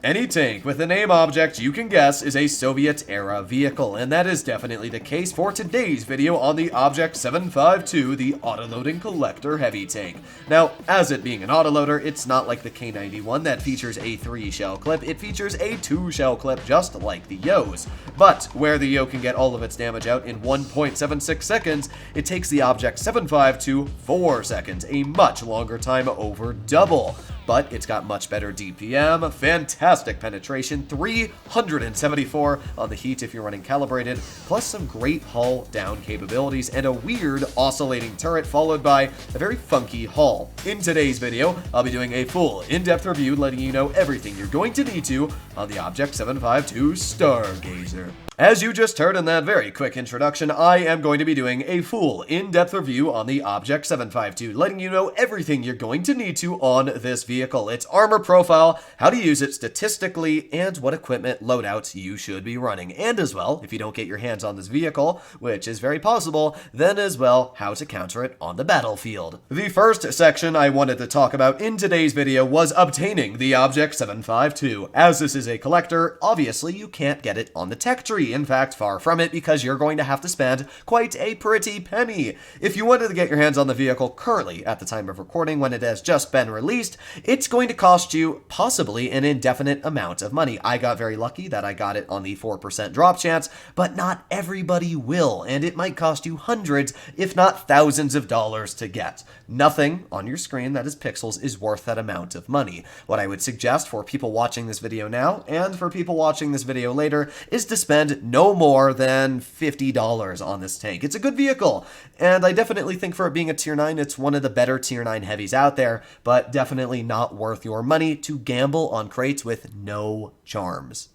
Any tank with a name object you can guess is a Soviet-era vehicle, and that is definitely the case for today's video on the Object 752, the autoloading collector heavy tank. Now, as it being an autoloader, it's not like the K91 that features a 3-shell clip, it features a 2-shell clip just like the Yo's. But where the Yo can get all of its damage out in 1.76 seconds, it takes the Object 752 4 seconds, a much longer time over double. But it's got much better DPM, fantastic penetration, 374 on the heat if you're running calibrated, plus some great hull down capabilities and a weird oscillating turret followed by a very funky hull. In today's video, I'll be doing a full in-depth review letting you know everything you're going to need to on the Object 752 Stargazer. As you just heard in that very quick introduction, I am going to be doing a full in-depth review on the Object 752, letting you know everything you're going to need to on this vehicle, its armor profile, how to use it statistically, and what equipment loadouts you should be running. And as well, if you don't get your hands on this vehicle, which is very possible, then as well, how to counter it on the battlefield. The first section I wanted to talk about in today's video was obtaining the Object 752. As this is a collector, obviously you can't get it on the tech tree. In fact, far from it, because you're going to have to spend quite a pretty penny. If you wanted to get your hands on the vehicle currently at the time of recording when it has just been released, it's going to cost you possibly an indefinite amount of money. I got very lucky that I got it on the 4% drop chance, but not everybody will, and it might cost you hundreds, if not thousands of dollars to get. Nothing on your screen that is pixels is worth that amount of money. What I would suggest for people watching this video now, and for people watching this video later, is to spend no more than $50 on this tank. It's a good vehicle, and I definitely think for it being a tier 9, it's one of the better tier 9 heavies out there, but definitely not worth your money to gamble on crates with no charms.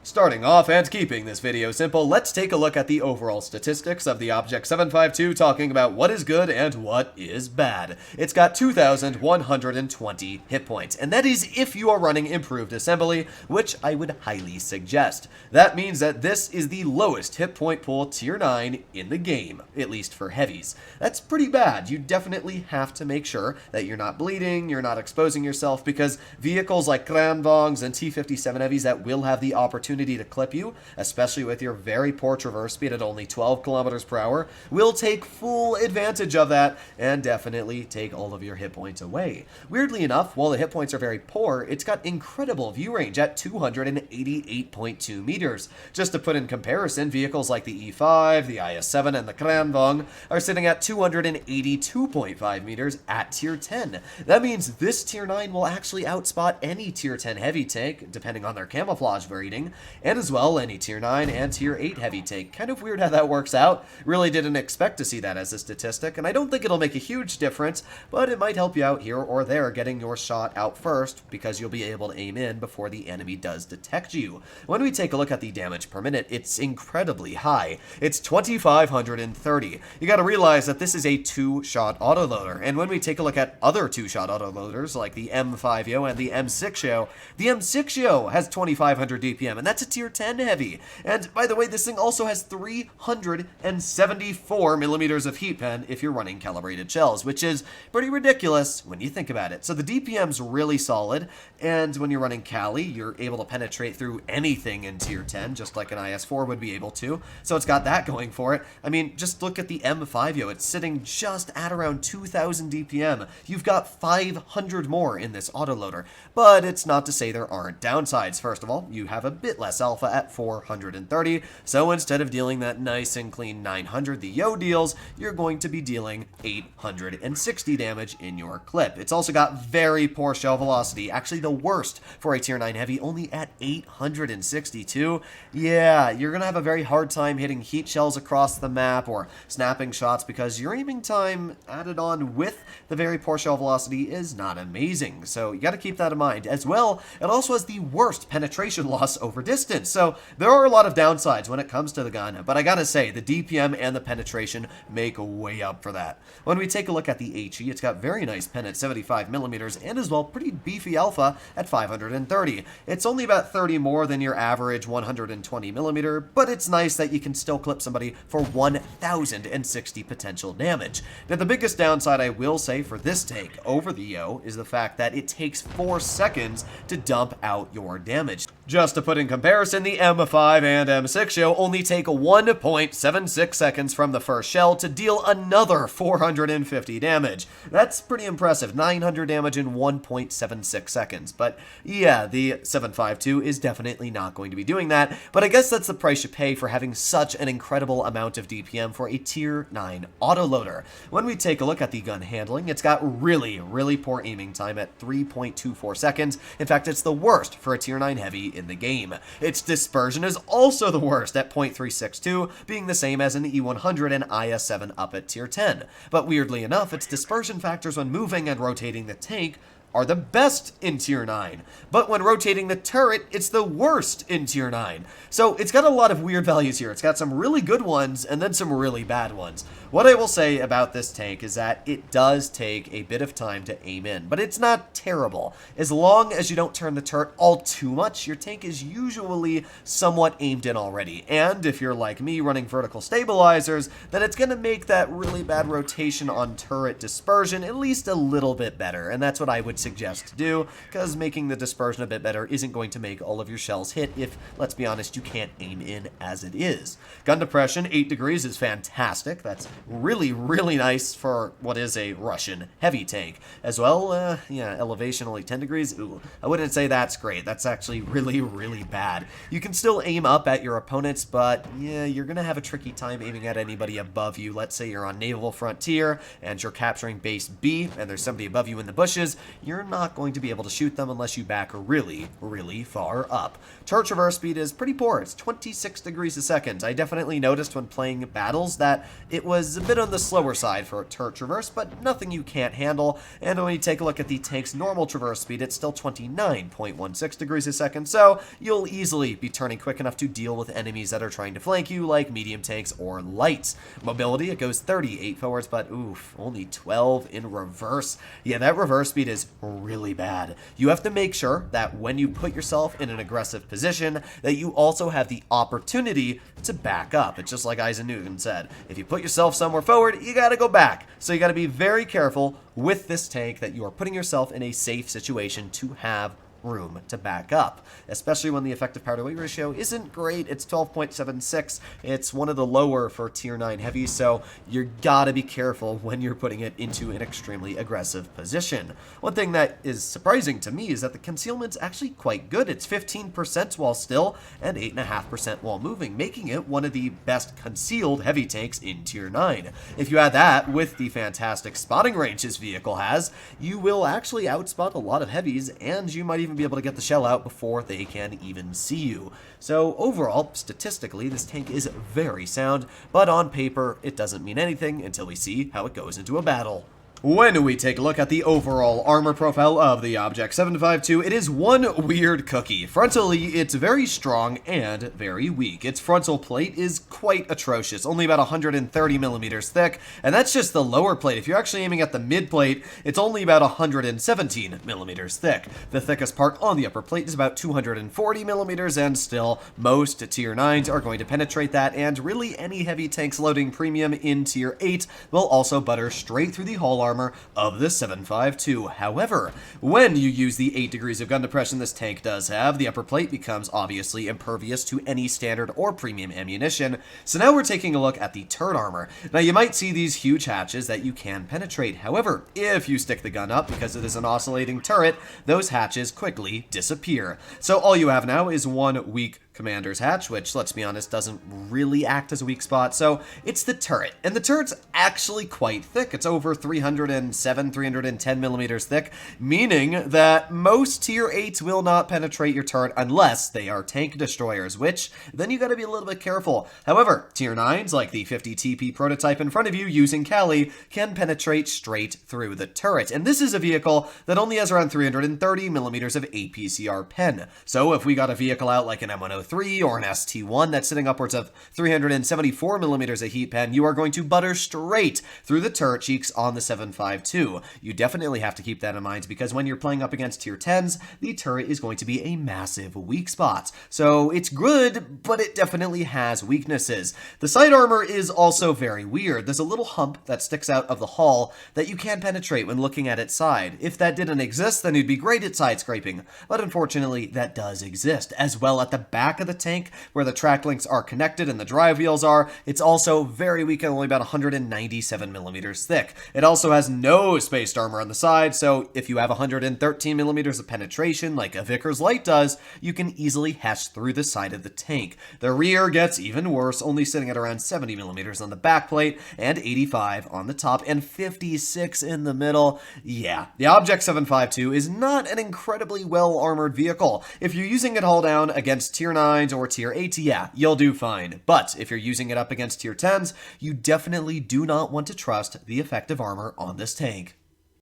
Starting off and keeping this video simple, let's take a look at the overall statistics of the Object 752, talking about what is good and what is bad. It's got 2,120 hit points, and that is if you are running improved assembly, which I would highly suggest. That means that this is the lowest hit point pool tier 9 in the game, at least for heavies. That's pretty bad. You definitely have to make sure that you're not bleeding, you're not exposing yourself, because vehicles like Kranvongs and T57 heavies that will have the opportunity to clip you, especially with your very poor traverse speed at only 12 kilometers per hour, will take full advantage of that and definitely take all of your hit points away. Weirdly enough, while the hit points are very poor, it's got incredible view range at 288.2 meters. Just to put in comparison, vehicles like the E5, the IS-7, and the Kranvong are sitting at 282.5 meters at tier 10. That means this tier 9 will actually outspot any tier 10 heavy tank, depending on their camouflage rating, and as well any tier 9 and tier 8 heavy tank. Kind of weird how that works out. Really didn't expect to see that as a statistic, and I don't think it'll make a huge difference, but it might help you out here or there getting your shot out first, because you'll be able to aim in before the enemy does detect you. When we take a look at the damage per minute, it's incredibly high. It's 2,530. You gotta realize that this is a 2-shot autoloader, and when we take a look at other 2-shot autoloaders like the M5Yo and the M6Yo, the M6Yo has 2,500 DPM, and that's a tier 10 heavy. And by the way, this thing also has 374 millimeters of heat pen if you're running calibrated shells, which is pretty ridiculous when you think about it. So the DPM's really solid, and when you're running Cali, you're able to penetrate through anything in tier 10, just like an IS-4 would be able to. So it's got that going for it. I mean, just look at the M5Yo. It's sitting just at around 2,000 DPM. You've got 500 more in this autoloader. But it's not to say there aren't downsides. First of all, you have a bit less alpha at 430, so instead of dealing that nice and clean 900 the Yo deals, you're going to be dealing 860 damage in your clip. It's also got very poor shell velocity, actually the worst for a tier 9 heavy, only at 862. Yeah, you're gonna have a very hard time hitting heat shells across the map or snapping shots because your aiming time added on with the very poor shell velocity is not amazing, so you gotta keep that in mind. As well, it also has the worst penetration loss over distance. So there are a lot of downsides when it comes to the gun, but I gotta say, the DPM and the penetration make way up for that. When we take a look at the HE, it's got very nice pen at 75mm and as well pretty beefy alpha at 530. It's only about 30 more than your average 120mm, but it's nice that you can still clip somebody for 1060 potential damage. Now the biggest downside I will say for this take over the Yo is the fact that it takes 4 seconds to dump out your damage. Just to put in comparison, the M5 and M6 Yo only take 1.76 seconds from the first shell to deal another 450 damage. That's pretty impressive, 900 damage in 1.76 seconds. But yeah, the 7.52 is definitely not going to be doing that, but I guess that's the price you pay for having such an incredible amount of DPM for a tier 9 autoloader. When we take a look at the gun handling, it's got really poor aiming time at 3.24 seconds. In fact, it's the worst for a tier 9 heavy in the game. Its dispersion is also the worst at 0.362, being the same as an E100 and IS-7 up at tier 10. But weirdly enough, its dispersion factors when moving and rotating the tank are the best in tier 9, but when rotating the turret, it's the worst in tier 9. So it's got a lot of weird values here. It's got some really good ones and then some really bad ones. What I will say about this tank is that it does take a bit of time to aim in, but it's not terrible. As long as you don't turn the turret all too much, your tank is usually somewhat aimed in already. And if you're like me running vertical stabilizers, then it's going to make that really bad rotation on turret dispersion at least a little bit better, and that's what I would suggest to do, because making the dispersion a bit better isn't going to make all of your shells hit if, let's be honest, you can't aim in as it is. Gun depression, 8 degrees is fantastic. That's really nice for what is a Russian heavy tank. As well, yeah, elevation only 10 degrees. Ooh, I wouldn't say that's great. That's actually really bad. You can still aim up at your opponents, but yeah, you're gonna have a tricky time aiming at anybody above you. Let's say you're on Naval Frontier and you're capturing base B and there's somebody above you in the bushes. You're not going to be able to shoot them unless you back really far up. Turret traverse speed is pretty poor. It's 26 degrees a second. I definitely noticed when playing battles that it was a bit on the slower side for turret traverse, but nothing you can't handle. And when you take a look at the tank's normal traverse speed, it's still 29.16 degrees a second, so you'll easily be turning quick enough to deal with enemies that are trying to flank you, like medium tanks or lights. Mobility, it goes 38 forwards, but oof, only 12 in reverse. Yeah, that reverse speed is really bad. You have to make sure that when you put yourself in an aggressive position, that you also have the opportunity to back up. It's just like Isaac Newton said, if you put yourself somewhere forward, you gotta go back. So you gotta be very careful with this tank that you are putting yourself in a safe situation to have room to back up, especially when the effective power to weight ratio isn't great. It's 12.76. It's one of the lower for tier 9 heavy, so you gotta be careful when you're putting it into an extremely aggressive position. One thing that is surprising to me is that the concealment's actually quite good. It's 15% while still and 8.5% while moving, making it one of the best concealed heavy tanks in tier 9. If you add that with the fantastic spotting range this vehicle has, you will actually outspot a lot of heavies, and you might even be able to get the shell out before they can even see you. So overall, statistically, this tank is very sound, but on paper, it doesn't mean anything until we see how it goes into a battle. When we take a look at the overall armor profile of the Object 752, it is one weird cookie. Frontally, it's very strong and very weak. Its frontal plate is quite atrocious, only about 130 millimeters thick, and that's just the lower plate. If you're actually aiming at the mid plate, it's only about 117 millimeters thick. The thickest part on the upper plate is about 240 millimeters, and still, most tier 9s are going to penetrate that, and really any heavy tanks loading premium in tier 8 will also butter straight through the hull armor of the 752. However, when you use the 8 degrees of gun depression this tank does have, the upper plate becomes obviously impervious to any standard or premium ammunition. So now we're taking a look at the turret armor. Now you might see these huge hatches that you can penetrate. However, if you stick the gun up because it is an oscillating turret, those hatches quickly disappear. So all you have now is one weak commander's hatch, which, let's be honest, doesn't really act as a weak spot. So it's the turret, and the turret's actually quite thick. It's over 307, 310 millimeters thick, meaning that most tier 8s will not penetrate your turret unless they are tank destroyers, which then you gotta be a little bit careful. However, tier 9s, like the 50 TP prototype in front of you using Kali, can penetrate straight through the turret. And this is a vehicle that only has around 330 millimeters of APCR pen. So if we got a vehicle out like an M103 or an ST1 that's sitting upwards of 374 millimeters of heat pen, you are going to butter straight through the turret cheeks on the 7.52. You definitely have to keep that in mind, because when you're playing up against tier 10s, the turret is going to be a massive weak spot. So it's good, but it definitely has weaknesses. The side armor is also very weird. There's a little hump that sticks out of the hull that you can't penetrate when looking at its side. If that didn't exist, then it'd be great at side scraping, but unfortunately that does exist. As well, at the back of the tank, where the track links are connected and the drive wheels are, it's also very weak and only about 197 millimeters thick. It also has no spaced armor on the side, so if you have 113 millimeters of penetration like a Vickers Light does, you can easily hatch through the side of the tank. The rear gets even worse, only sitting at around 70 millimeters on the back plate and 85 on the top and 56 in the middle. Yeah, the Object 752 is not an incredibly well armored vehicle. If you're using it hull down against tier 9s or tier 8s, yeah, you'll do fine. But if you're using it up against tier 10s, you definitely do not want to trust the effective armor on this tank.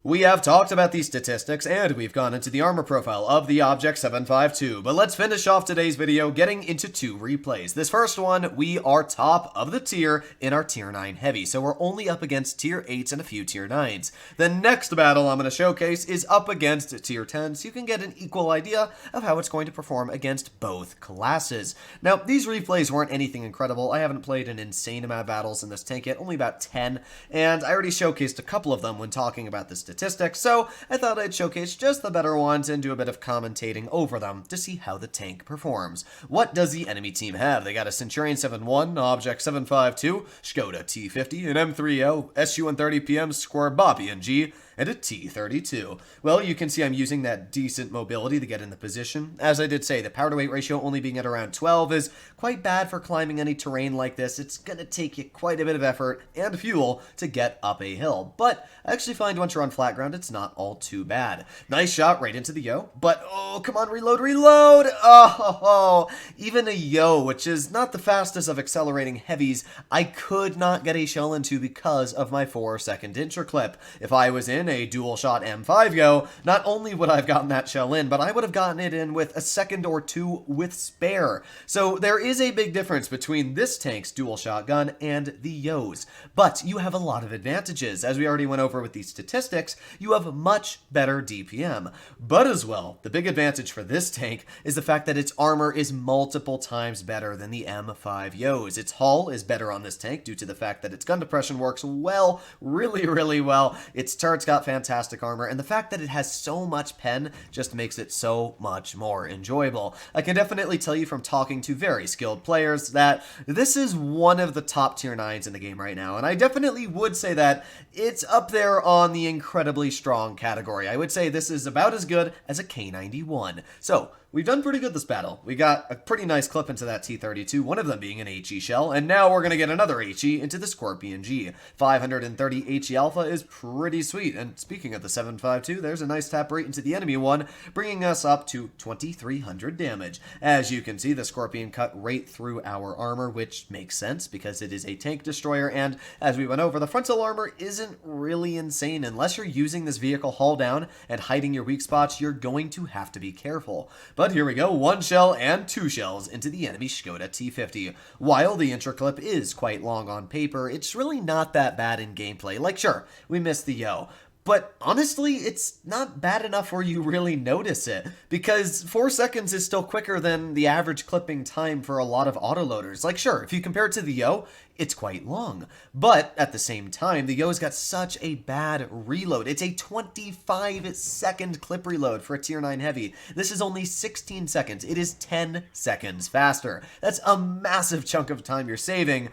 We have talked about these statistics, and we've gone into the armor profile of the Object 752, but let's finish off today's video getting into 2 replays. This first one, we are top of the tier in our tier 9 heavy, so we're only up against tier 8s and a few tier 9s. The next battle I'm going to showcase is up against tier 10, so you can get an equal idea of how it's going to perform against both classes. Now, these replays weren't anything incredible. I haven't played an insane amount of battles in this tank yet, only about 10, and I already showcased a couple of them when talking about the statistics, so I thought I'd showcase just the better ones and do a bit of commentating over them to see how the tank performs. What does the enemy team have? They got a Centurion 7.1, Object 7.52, Skoda T50, an M3O, SU-130 PM Square Bobby and G, and a T32. Well, you can see I'm using that decent mobility to get in the position. As I did say, the power to weight ratio only being at around 12 is quite bad for climbing any terrain like this. It's going to take you quite a bit of effort and fuel to get up a hill, but I actually find once you're on flat ground, it's not all too bad. Nice shot right into the yo, but oh, come on, reload, reload! Oh, even a yo, which is not the fastest of accelerating heavies, I could not get a shell into because of my 4-second interclip. If I was in a dual shot M5 go, not only would I have gotten that shell in, but I would have gotten it in with a second or 2 with spare. So there is a big difference between this tank's dual shotgun and the yo's, but you have a lot of advantages. As we already went over with these statistics, you have much better DPM. But as well, the big advantage for this tank is the fact that its armor is multiple times better than the M5 yo's. Its hull is better on this tank due to the fact that its gun depression works well, really well. Its turret's got fantastic armor, and the fact that it has so much pen just makes it so much more enjoyable. I can definitely tell you from talking to very skilled players that this is one of the top tier 9s in the game right now, and I definitely would say that it's up there on the incredibly strong category. I would say this is about as good as a K91. So, we've done pretty good this battle. We got a pretty nice clip into that T32, one of them being an HE shell, and now we're going to get another HE into the Scorpion G. 530 HE Alpha is pretty sweet, and speaking of the 7.52, there's a nice tap right into the enemy one, bringing us up to 2300 damage. As you can see, the Scorpion cut right through our armor, which makes sense because it is a tank destroyer, and as we went over, the frontal armor isn't really insane. Unless you're using this vehicle hull down and hiding your weak spots, you're going to have to be careful. But here we go, 1 shell and 2 shells into the enemy Skoda T50. While the interclip is quite long on paper, it's really not that bad in gameplay. Like, sure, we missed the yo, but honestly, it's not bad enough where you really notice it, because 4 seconds is still quicker than the average clipping time for a lot of autoloaders. Like, sure, if you compare it to the yo, it's quite long, but at the same time, the yo's got such a bad reload. It's a 25-second clip reload for a tier 9 heavy. This is only 16 seconds. It is 10 seconds faster. That's a massive chunk of time you're saving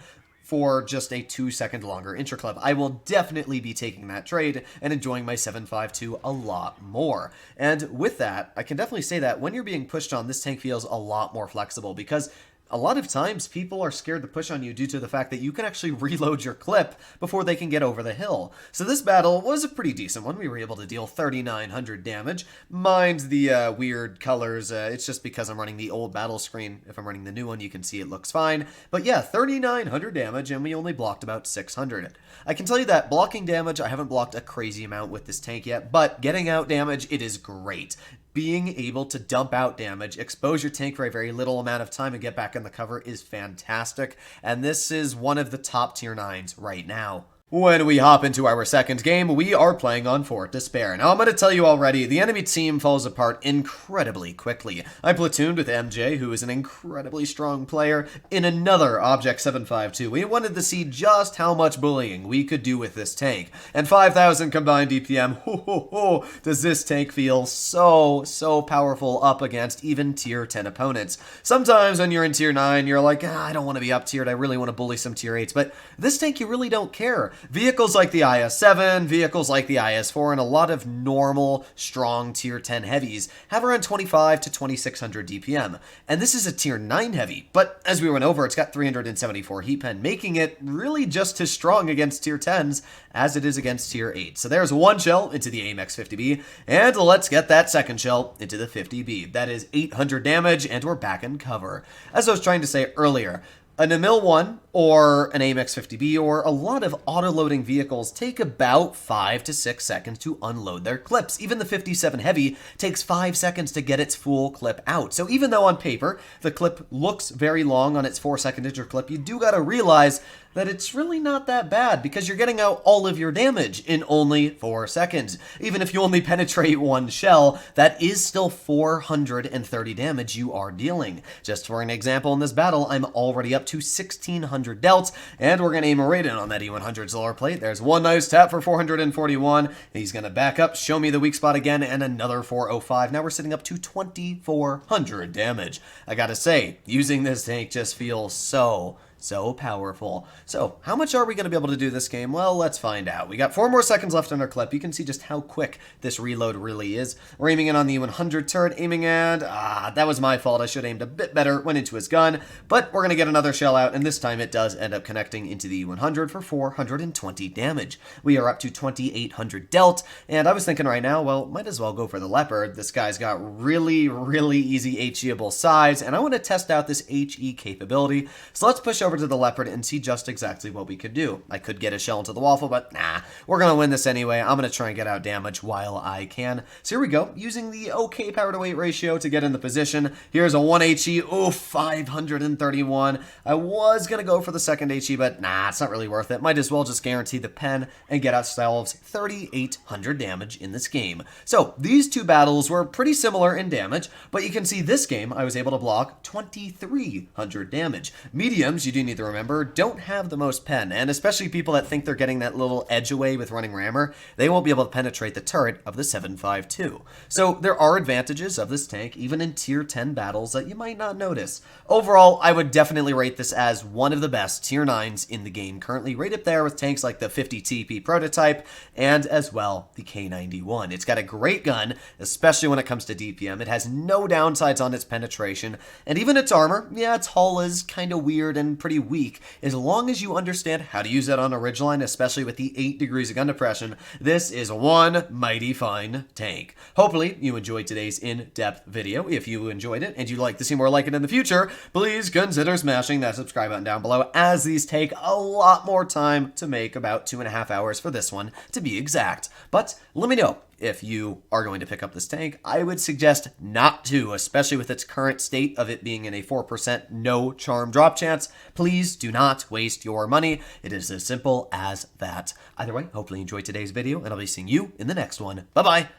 for just a 2-second longer interclip. I will definitely be taking that trade and enjoying my 7.52 a lot more. And with that, I can definitely say that when you're being pushed on, this tank feels a lot more flexible, because a lot of times people are scared to push on you due to the fact that you can actually reload your clip before they can get over the hill. So this battle was a pretty decent one. We were able to deal 3,900 damage. Mind the weird colors. It's just because I'm running the old battle screen. If I'm running the new one, you can see it looks fine. But yeah, 3,900 damage, and we only blocked about 600. I can tell you that blocking damage, I haven't blocked a crazy amount with this tank yet, but getting out damage, it is great. Being able to dump out damage, expose your tank for a very little amount of time, and get back in the cover is fantastic, and this is one of the top tier 9s right now. When we hop into our second game, we are playing on Fort Despair. Now, I'm going to tell you already, the enemy team falls apart incredibly quickly. I platooned with MJ, who is an incredibly strong player, in another Object 7.52. We wanted to see just how much bullying we could do with this tank. And 5,000 combined DPM, does this tank feel so powerful up against even tier 10 opponents. Sometimes when you're in tier 9, you're like, I don't want to be up tiered, I really want to bully some tier 8s, but this tank, you really don't care. Vehicles like the IS-7, vehicles like the IS-4, and a lot of normal, strong tier 10 heavies have around 25 to 2,600 DPM. And this is a tier 9 heavy, but as we went over, it's got 374 heat pen, making it really just as strong against tier 10s as it is against tier 8. So there's one shell into the AIM X50B, and let's get that second shell into the 50B. That is 800 damage, and we're back in cover. As I was trying to say earlier, an Emil 1 or an AIM X50B or a lot of auto-loading vehicles take about 5 to 6 seconds to unload their clips. Even the 57 Heavy takes 5 seconds to get its full clip out. So even though on paper the clip looks very long on its 4-second interclip, you do gotta realize that it's really not that bad, because you're getting out all of your damage in only 4 seconds. Even if you only penetrate one shell, that is still 430 damage you are dealing. Just for an example, in this battle, I'm already up to 1,600 delts, and we're going to aim right in on that E100 solar plate. There's one nice tap for 441. He's going to back up, show me the weak spot again, and another 405. Now we're sitting up to 2,400 damage. I gotta say, using this tank just feels so powerful. So, how much are we going to be able to do this game? Well, let's find out. We got 4 more seconds left in our clip. You can see just how quick this reload really is. We're aiming in on the 100 turret, aiming and, that was my fault. I should have aimed a bit better, went into his gun, but we're going to get another shell out, and this time it does end up connecting into the 100 for 420 damage. We are up to 2,800 dealt, and I was thinking right now, well, might as well go for the Leopard. This guy's got really easy HE-able size, and I want to test out this HE capability, so let's push over to the Leopard and see just exactly what we could do. I could get a shell into the waffle, but nah, we're gonna win this anyway. I'm gonna try and get out damage while I can. So here we go, using the okay power to weight ratio to get in the position. Here's a 1 HE, 531. I was gonna go for the second HE, but nah, it's not really worth it. Might as well just guarantee the pen and get ourselves 3,800 damage in this game. So these two battles were pretty similar in damage, but you can see this game I was able to block 2,300 damage. Mediums, you do need to remember, don't have the most pen, and especially people that think they're getting that little edge away with running rammer, they won't be able to penetrate the turret of the 7.52. So there are advantages of this tank, even in tier 10 battles, that you might not notice. Overall, I would definitely rate this as one of the best tier 9s in the game currently, right up there with tanks like the 50 TP prototype, and as well, the K91. It's got a great gun, especially when it comes to DPM. It has no downsides on its penetration, and even its armor, yeah, its hull is kind of weird and pretty weak. As long as you understand how to use it on a ridgeline, especially with the 8 degrees of gun depression, this is one mighty fine tank. Hopefully you enjoyed today's in-depth video. If you enjoyed it and you'd like to see more like it in the future, please consider smashing that subscribe button down below, as these take a lot more time to make, about 2.5 hours for this one to be exact. But let me know if you are going to pick up this tank. I would suggest not to, especially with its current state of it being in a 4% no charm drop chance. Please do not waste your money. It is as simple as that. Either way, hopefully you enjoyed today's video, and I'll be seeing you in the next one. Bye-bye.